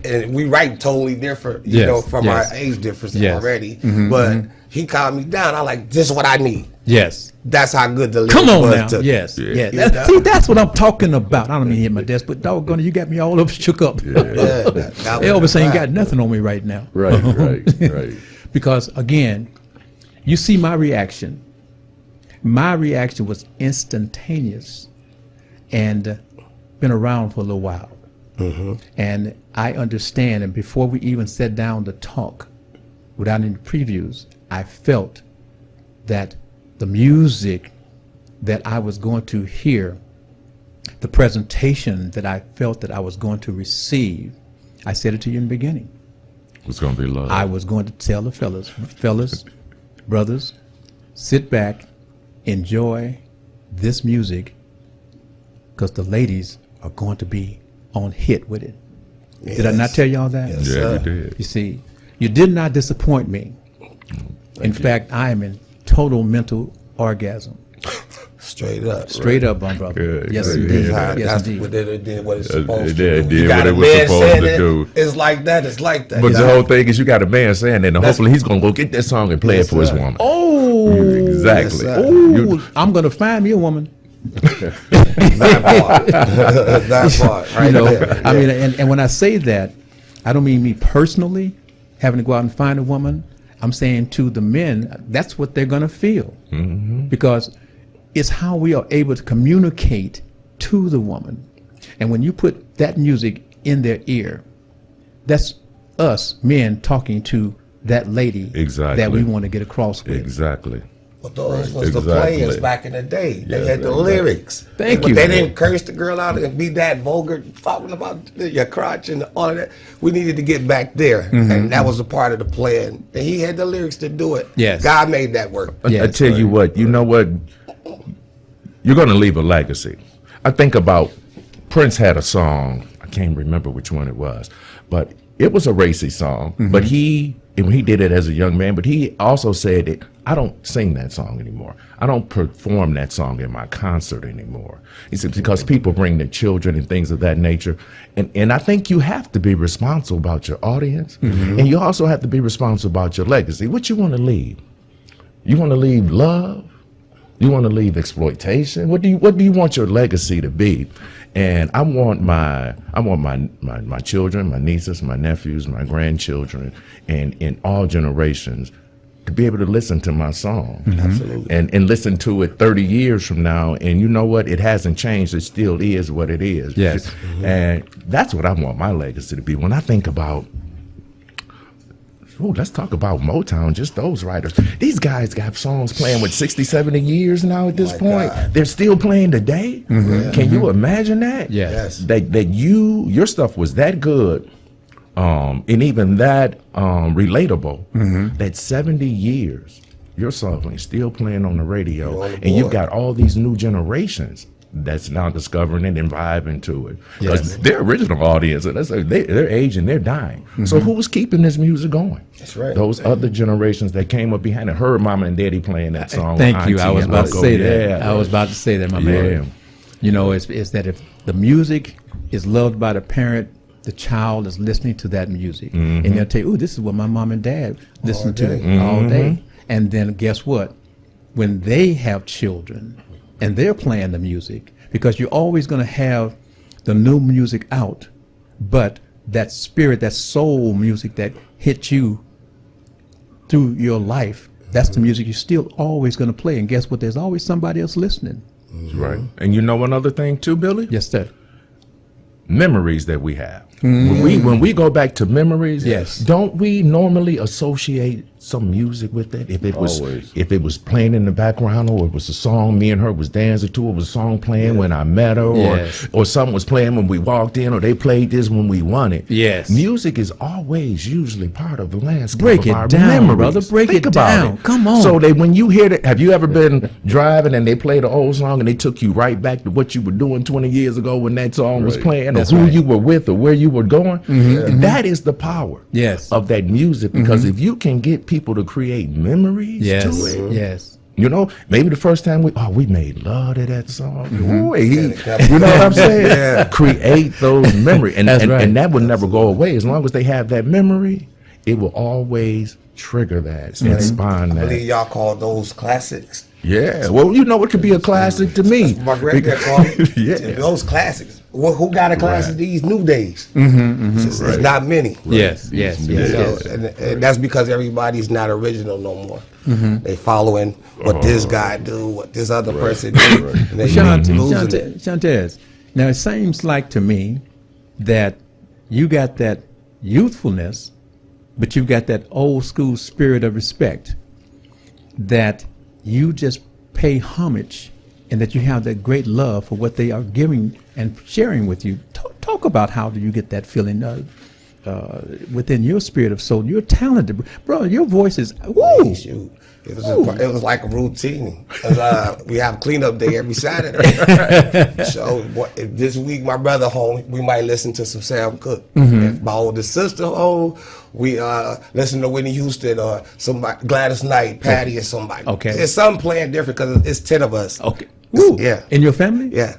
and we write totally different, you know, from our age difference already. But he calmed me down. I'm like, this is what I need. Yes. That's how good the lyrics Come on was now. to, Yes. you Yeah. know? See, that's what I'm talking about. I don't mean to hit my desk, but doggone it, you got me all up shook up. Elvis ain't got nothing on me right now. Right. Because again, you see my reaction. My reaction was instantaneous, and been around for a little while. And I understand, and before we even sat down to talk, without any previews, I felt that the music that I was going to hear, the presentation that I felt that I was going to receive, I said it to you in the beginning. It's going to be love. I was going to tell the fellas, brothers, sit back, enjoy this music, because the ladies are going to be on hit with it. Did I not tell y'all that? Yes, you did. You see, you did not disappoint me. In fact, I am in total mental orgasm. Straight up. Straight up, my brother. Good, Yes, good. indeed. That's Yes, indeed. what it did what it's supposed It to do. did You what got it a was man supposed saying to it, do. it's like that, it's like that. But you the know? whole thing is, you got a man saying that, and hopefully he's going to go get that song and play it for his woman. Oh, Exactly. Yes, sir. Ooh, I'm going to find me a woman. that part, right You know, there. I mean, and when I say that, I don't mean me personally having to go out and find a woman. I'm saying to the men, that's what they're going to feel. Because it's how we are able to communicate to the woman. And when you put that music in their ear, that's us men talking to that lady that we want to get across with. Exactly. But those was the players back in the day. They had the lyrics. Thank but you. They didn't curse the girl out and be that vulgar, talking about your crotch and all of that. We needed to get back there. And that was a part of the plan. And he had the lyrics to do it. Yes. God made that work. I tell you what, you know what? You're going to leave a legacy. I think about Prince had a song. I can't remember which one it was, but it was a racy song. But when he did it as a young man, but he also said that I don't sing that song anymore. I don't perform that song in my concert anymore. He said, because people bring their children and things of that nature. And I think you have to be responsible about your audience. And you also have to be responsible about your legacy. What you want to leave? You want to leave love? You want to leave exploitation? What do you want your legacy to be? And I want my children, my nieces, my nephews, my grandchildren, and in all generations to be able to listen to my song. And listen to it 30 years from now. And you know what? It hasn't changed. It still is what it is. Yes. And that's what I want my legacy to be. When I think about, let's talk about Motown, just those writers. These guys got songs playing with 60, 70 years now at this point. God. They're still playing today. Can you imagine that? Yes. That your stuff was that good, and even that relatable, that 70 years, your song is still playing on the radio, and you've got all these new generations that's now discovering it and vibing to it. Because their original audience, they're aging, they're dying. So who's keeping this music going? That's right. Those other generations that came up behind it, heard mama and daddy playing that song. Thank you. I was about to say that. Yeah. I was about to say that, my man. You know, it's that if the music is loved by the parent, the child is listening to that music. And they'll tell you, ooh, this is what my mom and dad listen to all day. And then guess what? When they have children, and they're playing the music, because you're always going to have the new music out, but that spirit, that soul music that hits you through your life, that's the music you're still always going to play. And guess what? There's always somebody else listening. Right. And you know another thing too, Billy? Yes, sir. Memories that we have. When we go back to memories, yes, don't we normally associate some music with it? If it was playing in the background, or it was a song me and her was dancing to, it was a song playing when I met her, or something was playing when we walked in, or they played this when we won it. Yes. Music is always usually part of the landscape. Break of it our down, memories. brother. Break Think it about down. Come on. So that when you hear that, have you ever been driving and they played an old song and they took you right back to what you were doing 20 years ago when that song was playing, or who you were with, or where you were going? That is the power of that music, because if you can get people to create memories to it, you know, maybe the first time we made love to that song. You know what I'm saying? Create those memories, and that will never go away as long as they have that memory. It will always trigger that and spawn that. I believe y'all call those classics. Yeah, well, you know, it could be a classic to me. My granddad called it those classics. Well, who got a classic these new days? It's not many. Yes. And that's because everybody's not original no more. They following what this guy do, what this other person do. And they Shantez, now it seems like to me that you got that youthfulness, but you got that old school spirit of respect, that you just pay homage, and that you have that great love for what they are giving and sharing with you. Talk about how do you get that feeling within your spirit of soul. You're talented, bro. Your voice is woo. It was like a routine. We have cleanup day every Saturday. So this week, my brother home, we might listen to some Sam Cooke. If my oldest sister home, we listen to Whitney Houston or somebody, Gladys Knight, Patty, or somebody. It's something playing different because it's 10 of us. Woo. Yeah. In your family? Yeah.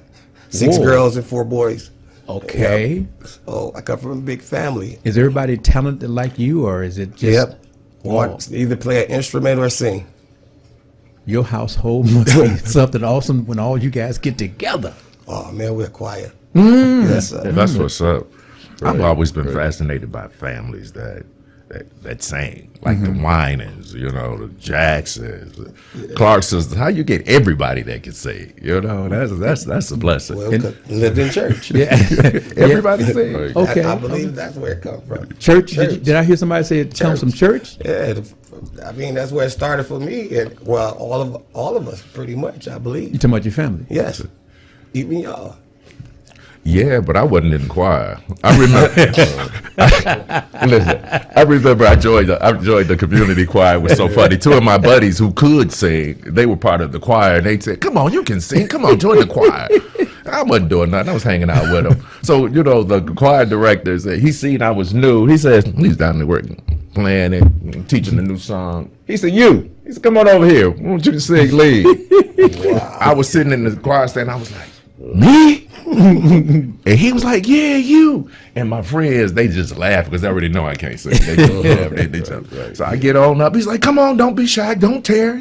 6 girls and 4 boys. Okay. Yep. So I come from a big family. Is everybody talented like you, or is it just? Or either play an instrument or sing. Your household must be something awesome when all you guys get together. Oh man, we're quiet. Yes, sir. That's what's up. I've always been fascinated by families that sing, like the Winans, you know, the Jacksons, the Clarksons. How you get everybody that can sing? You know, that's a blessing. Well, lived in church. Everybody sings. Okay, I believe that's where it comes from. Church. Did I hear somebody say it comes from church? Yeah, I mean that's where it started for me, and well, all of us pretty much. I believe. You talking about your family? Yes, even y'all. Yeah, but I wasn't in the choir. I remember. I remember I joined the community choir. It was so funny. 2 of my buddies who could sing, they were part of the choir, and they said, "Come on, you can sing. Come on, join the choir." I wasn't doing nothing. I was hanging out with him. So, you know, the choir director said, he seen I was new. He says, he's down there working, playing it, teaching the new song. He said, he said, come on over here. I want you to sing lead. Wow. I was sitting in the choir stand. I was like, me? And he was like, yeah, you. And my friends, they just laugh because they already know I can't sing. They just laugh at each other. So I get on up. He's like, come on, don't be shy. Don't tear.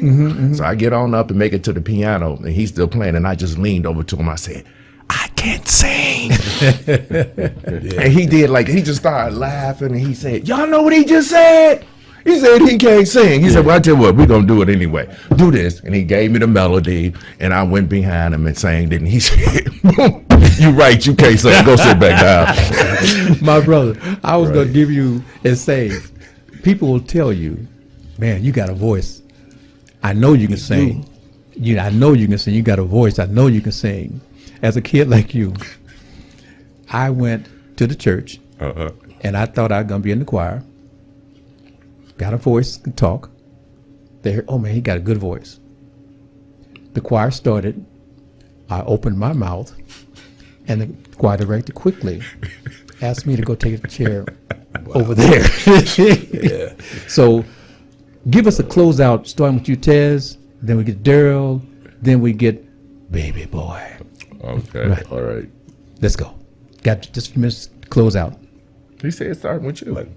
So I get on up and make it to the piano, and he's still playing. And I just leaned over to him. I said, I can't sing. And he did, like, he just started laughing. And he said, y'all know what he just said? He said he can't sing. He said, well, I tell you what, we're going to do it anyway. Do this. And he gave me the melody, and I went behind him and sang it. And he said, you right, you can't sing. Go sit back down. My brother, I was going to give you and say, people will tell you, man, you got a voice. I know you can sing. I know you can sing. You got a voice. I know you can sing. As a kid like you, I went to the church, and I thought I was going to be in the choir. Got a voice, could talk. They heard, oh man, he got a good voice. The choir started. I opened my mouth, and the choir director quickly asked me to go take a chair over there. So give us a closeout, starting with you, Tez. Then we get Daryl. Then we get Baby Boy. Okay. Right. All right. Let's go. Got just a few minutes to close out. He said starting with you.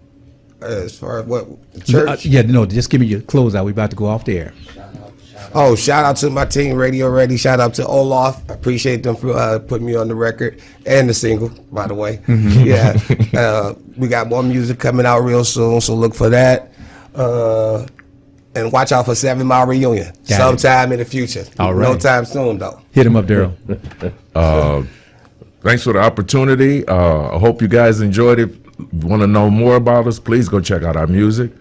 As far as what, the church? Just give me your closeout. We're about to go off the air. Oh, shout out to my team, Radio Ready. Shout out to Olaf. I appreciate them for putting me on the record and the single, by the way. Yeah. We got more music coming out real soon, so look for that. And watch out for 7 Mile Reunion sometime in the future. All right. No time soon, though. Hit him up, Daryl. Thanks for the opportunity. I hope you guys enjoyed it. If you want to know more about us, please go check out our music.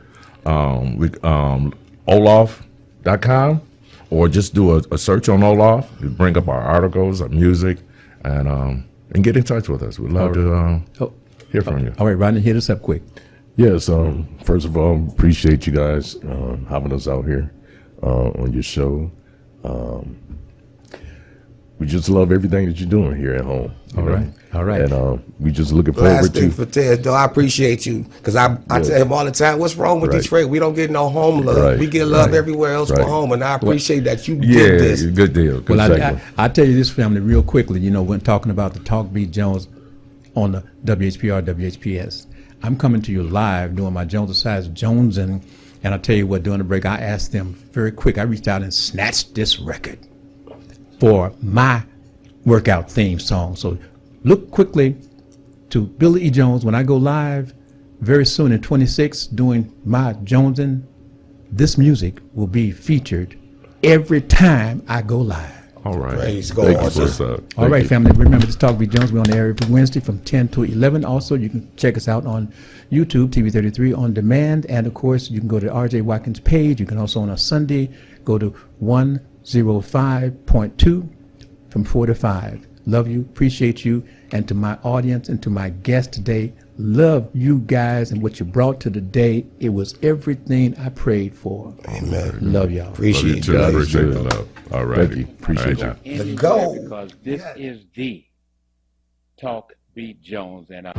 Olaf.com, or just do a search on Olaf. You bring up our articles, our music, and get in touch with us. We'd love to hear from you. All right, Rodney, hit us up quick. Yes, first of all, appreciate you guys having us out here on your show. We just love everything that you're doing here at home. All right. And we just looking Last forward thing to. for Ted, though, I appreciate you, because I tell him all the time, what's wrong with Detroit? We don't get no home love. Right. We get love everywhere else but home, and I appreciate that you did this. Good deal. Good Well, I tell you this, family, real quickly. You know, when talking about the Talk Beat Jones on the WHPR, WHPS, I'm coming to you live doing my Jones Size Jones, and I tell you what, during the break, I asked them very quick. I reached out and snatched this record for my workout theme song. So look quickly to Billy E. Jones when I go live very soon in 26 doing my Jonesin. This music will be featured every time I go live. All right. Praise God. Thank you for that. All right, family. Remember, this Talk Beat Jones. We're on the air every Wednesday from 10 to 11. Also, you can check us out on YouTube, TV33 on demand. And, of course, you can go to RJ Watkins' page. You can also, on a Sunday, go to 105.2 from 4 to 5. Love you. Appreciate you. And to my audience and to my guest today, love you guys and what you brought to the day. It was everything I prayed for. Amen. Love y'all. Appreciate you. you. Appreciate the love. All right. Thank you. Appreciate you. Let's go. Because this is the Talk Beat Jones, and I